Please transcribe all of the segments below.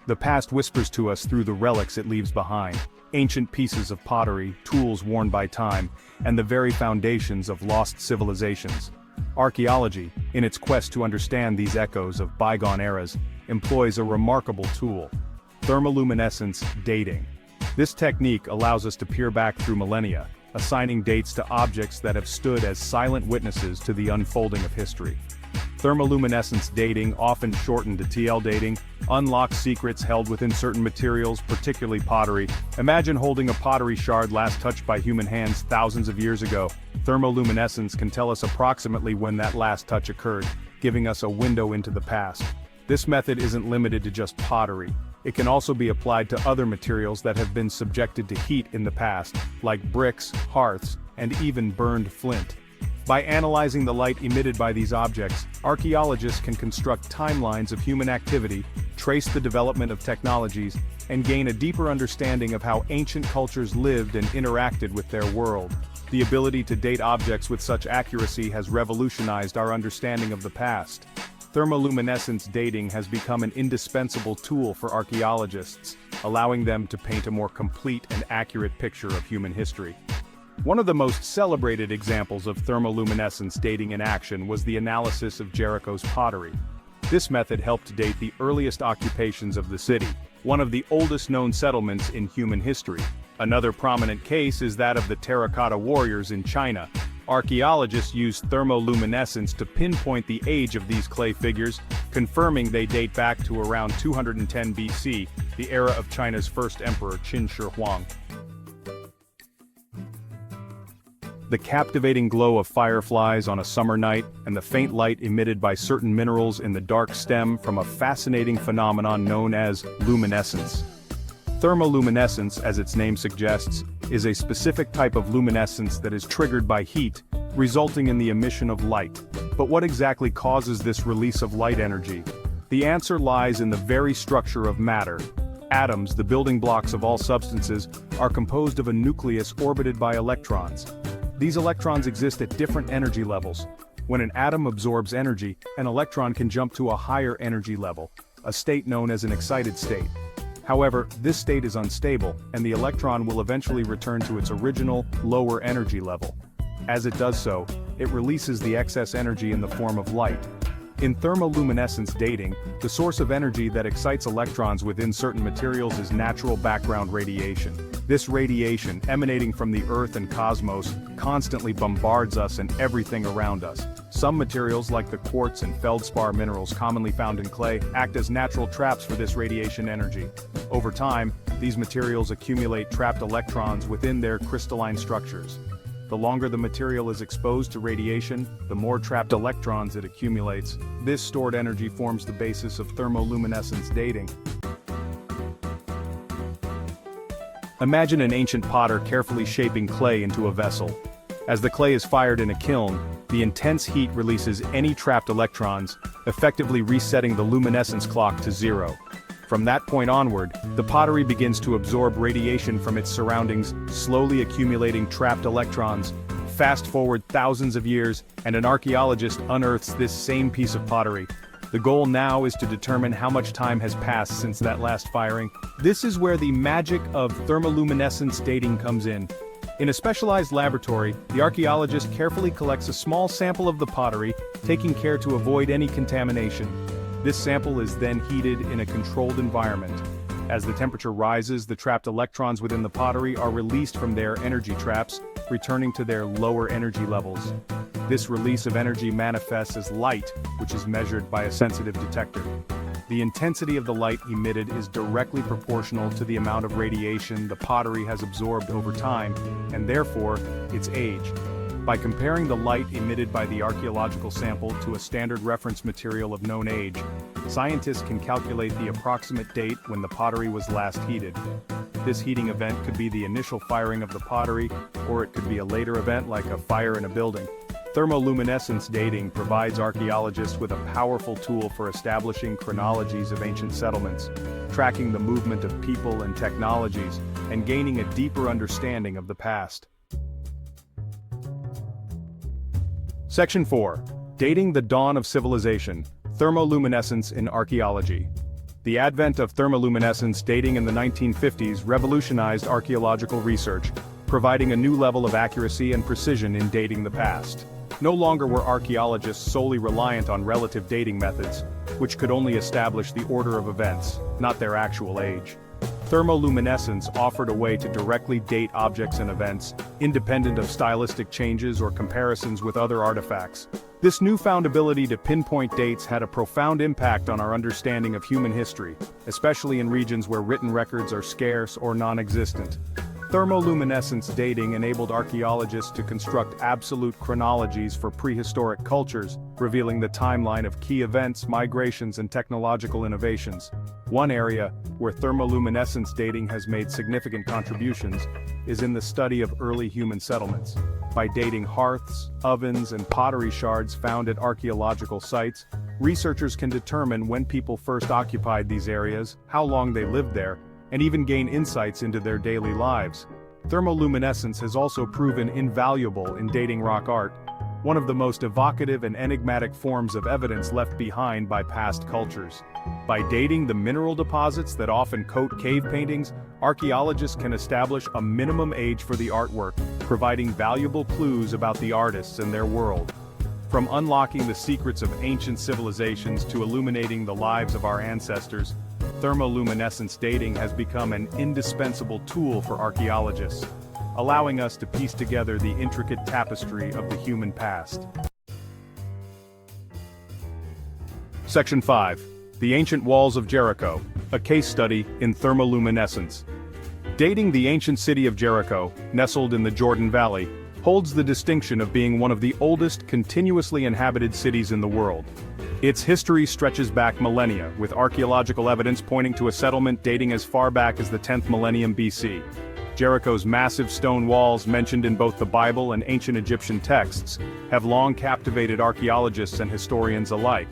The past whispers to us through the relics it leaves behind, ancient pieces of pottery, tools worn by time, and the very foundations of lost civilizations. Archaeology, in its quest to understand these echoes of bygone eras, employs a remarkable tool: thermoluminescence dating. This technique allows us to peer back through millennia, assigning dates to objects that have stood as silent witnesses to the unfolding of history. Thermoluminescence dating, often shortened to TL dating, unlocks secrets held within certain materials, particularly pottery. Imagine holding a pottery shard last touched by human hands thousands of years ago. Thermoluminescence can tell us approximately when that last touch occurred, giving us a window into the past. This method isn't limited to just pottery. It can also be applied to other materials that have been subjected to heat in the past, like bricks, hearths, and even burned flint. By analyzing the light emitted by these objects, archaeologists can construct timelines of human activity, trace the development of technologies, and gain a deeper understanding of how ancient cultures lived and interacted with their world. The ability to date objects with such accuracy has revolutionized our understanding of the past. Thermoluminescence dating has become an indispensable tool for archaeologists, allowing them to paint a more complete and accurate picture of human history. One of the most celebrated examples of thermoluminescence dating in action was the analysis of Jericho's pottery. This method helped date the earliest occupations of the city, one of the oldest known settlements in human history. Another prominent case is that of the terracotta warriors in China. Archaeologists used thermoluminescence to pinpoint the age of these clay figures, confirming they date back to around 210 BC, the era of China's first emperor Qin Shi Huang. The captivating glow of fireflies on a summer night, and the faint light emitted by certain minerals in the dark stem from a fascinating phenomenon known as luminescence. Thermoluminescence, as its name suggests, is a specific type of luminescence that is triggered by heat, resulting in the emission of light. But what exactly causes this release of light energy? The answer lies in the very structure of matter. Atoms, the building blocks of all substances, are composed of a nucleus orbited by electrons. These electrons exist at different energy levels. When an atom absorbs energy, an electron can jump to a higher energy level, a state known as an excited state. However, this state is unstable, and the electron will eventually return to its original, lower energy level. As it does so, it releases the excess energy in the form of light. In thermoluminescence dating, the source of energy that excites electrons within certain materials is natural background radiation. This radiation, emanating from the Earth and cosmos, constantly bombards us and everything around us. Some materials, like the quartz and feldspar minerals commonly found in clay, act as natural traps for this radiation energy. Over time, these materials accumulate trapped electrons within their crystalline structures. The longer the material is exposed to radiation, the more trapped electrons it accumulates. This stored energy forms the basis of thermoluminescence dating. Imagine an ancient potter carefully shaping clay into a vessel. As the clay is fired in a kiln, the intense heat releases any trapped electrons, effectively resetting the luminescence clock to zero. From that point onward, the pottery begins to absorb radiation from its surroundings, slowly accumulating trapped electrons. Fast forward thousands of years, and an archaeologist unearths this same piece of pottery. The goal now is to determine how much time has passed since that last firing. This is where the magic of thermoluminescence dating comes in. In a specialized laboratory, the archaeologist carefully collects a small sample of the pottery, taking care to avoid any contamination. This sample is then heated in a controlled environment. As the temperature rises, the trapped electrons within the pottery are released from their energy traps, returning to their lower energy levels. This release of energy manifests as light, which is measured by a sensitive detector. The intensity of the light emitted is directly proportional to the amount of radiation the pottery has absorbed over time, and therefore, its age. By comparing the light emitted by the archaeological sample to a standard reference material of known age, scientists can calculate the approximate date when the pottery was last heated. This heating event could be the initial firing of the pottery, or it could be a later event like a fire in a building. Thermoluminescence dating provides archaeologists with a powerful tool for establishing chronologies of ancient settlements, tracking the movement of people and technologies, and gaining a deeper understanding of the past. Section 4. Dating the Dawn of Civilization, Thermoluminescence in Archaeology. The advent of thermoluminescence dating in the 1950s revolutionized archaeological research, providing a new level of accuracy and precision in dating the past. No longer were archaeologists solely reliant on relative dating methods, which could only establish the order of events, not their actual age. Thermoluminescence offered a way to directly date objects and events, independent of stylistic changes or comparisons with other artifacts. This newfound ability to pinpoint dates had a profound impact on our understanding of human history, especially in regions where written records are scarce or non-existent. Thermoluminescence dating enabled archaeologists to construct absolute chronologies for prehistoric cultures, revealing the timeline of key events, migrations, and technological innovations. One area where thermoluminescence dating has made significant contributions is in the study of early human settlements. By dating hearths, ovens, and pottery shards found at archaeological sites, researchers can determine when people first occupied these areas, how long they lived there, and even gain insights into their daily lives. Thermoluminescence has also proven invaluable in dating rock art, one of the most evocative and enigmatic forms of evidence left behind by past cultures. By dating the mineral deposits that often coat cave paintings, archaeologists can establish a minimum age for the artwork, providing valuable clues about the artists and their world. From unlocking the secrets of ancient civilizations to illuminating the lives of our ancestors, thermoluminescence dating has become an indispensable tool for archaeologists, allowing us to piece together the intricate tapestry of the human past. Section 5. The Ancient Walls of Jericho, a case study in thermoluminescence. Dating the ancient city of Jericho, nestled in the Jordan Valley, holds the distinction of being one of the oldest continuously inhabited cities in the world. Its history stretches back millennia, with archaeological evidence pointing to a settlement dating as far back as the 10th millennium BC. Jericho's massive stone walls, mentioned in both the Bible and ancient Egyptian texts, have long captivated archaeologists and historians alike.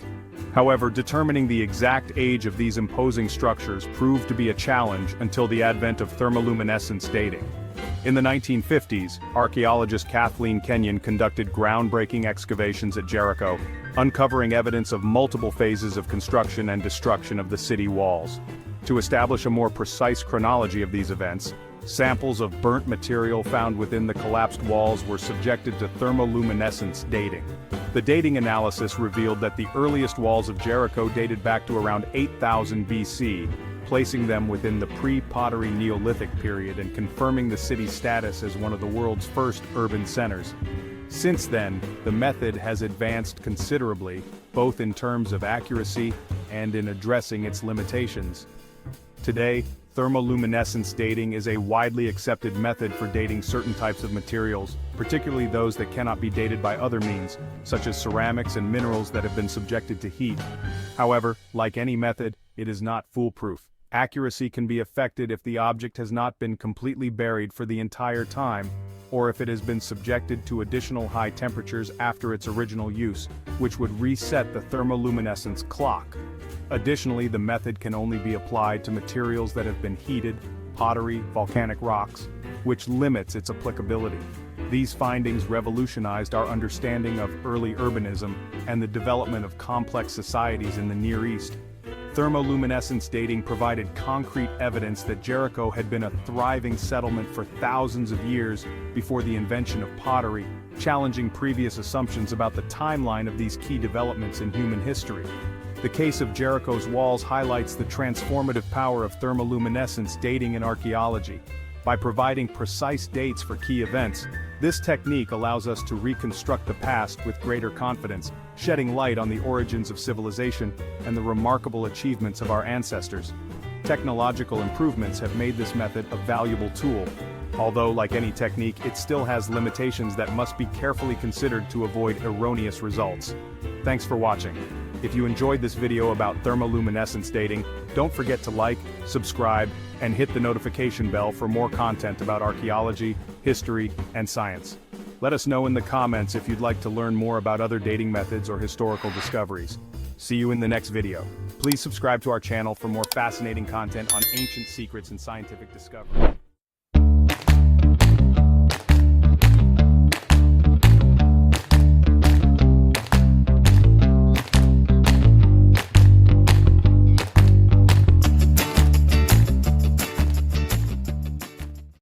However, determining the exact age of these imposing structures proved to be a challenge until the advent of thermoluminescence dating. In the 1950s, archaeologist Kathleen Kenyon conducted groundbreaking excavations at Jericho, uncovering evidence of multiple phases of construction and destruction of the city walls. To establish a more precise chronology of these events, samples of burnt material found within the collapsed walls were subjected to thermoluminescence dating. The dating analysis revealed that the earliest walls of Jericho dated back to around 8000 BC, placing them within the pre-pottery Neolithic period and confirming the city's status as one of the world's first urban centers. Since then, the method has advanced considerably, both in terms of accuracy and in addressing its limitations. Today, thermoluminescence dating is a widely accepted method for dating certain types of materials, particularly those that cannot be dated by other means, such as ceramics and minerals that have been subjected to heat. However, like any method, it is not foolproof. Accuracy can be affected if the object has not been completely buried for the entire time, or if it has been subjected to additional high temperatures after its original use, which would reset the thermoluminescence clock. Additionally, the method can only be applied to materials that have been heated, pottery, volcanic rocks, which limits its applicability. These findings revolutionized our understanding of early urbanism and the development of complex societies in the Near East. Thermoluminescence dating provided concrete evidence that Jericho had been a thriving settlement for thousands of years before the invention of pottery, challenging previous assumptions about the timeline of these key developments in human history. The case of Jericho's walls highlights the transformative power of thermoluminescence dating in archaeology. By providing precise dates for key events, this technique allows us to reconstruct the past with greater confidence, shedding light on the origins of civilization and the remarkable achievements of our ancestors. Technological improvements have made this method a valuable tool. Although, like any technique, it still has limitations that must be carefully considered to avoid erroneous results. Thanks for watching. If you enjoyed this video about thermoluminescence dating, don't forget to like, subscribe, and hit the notification bell for more content about archaeology, history, and science. Let us know in the comments if you'd like to learn more about other dating methods or historical discoveries. See you in the next video. Please subscribe to our channel for more fascinating content on ancient secrets and scientific discovery.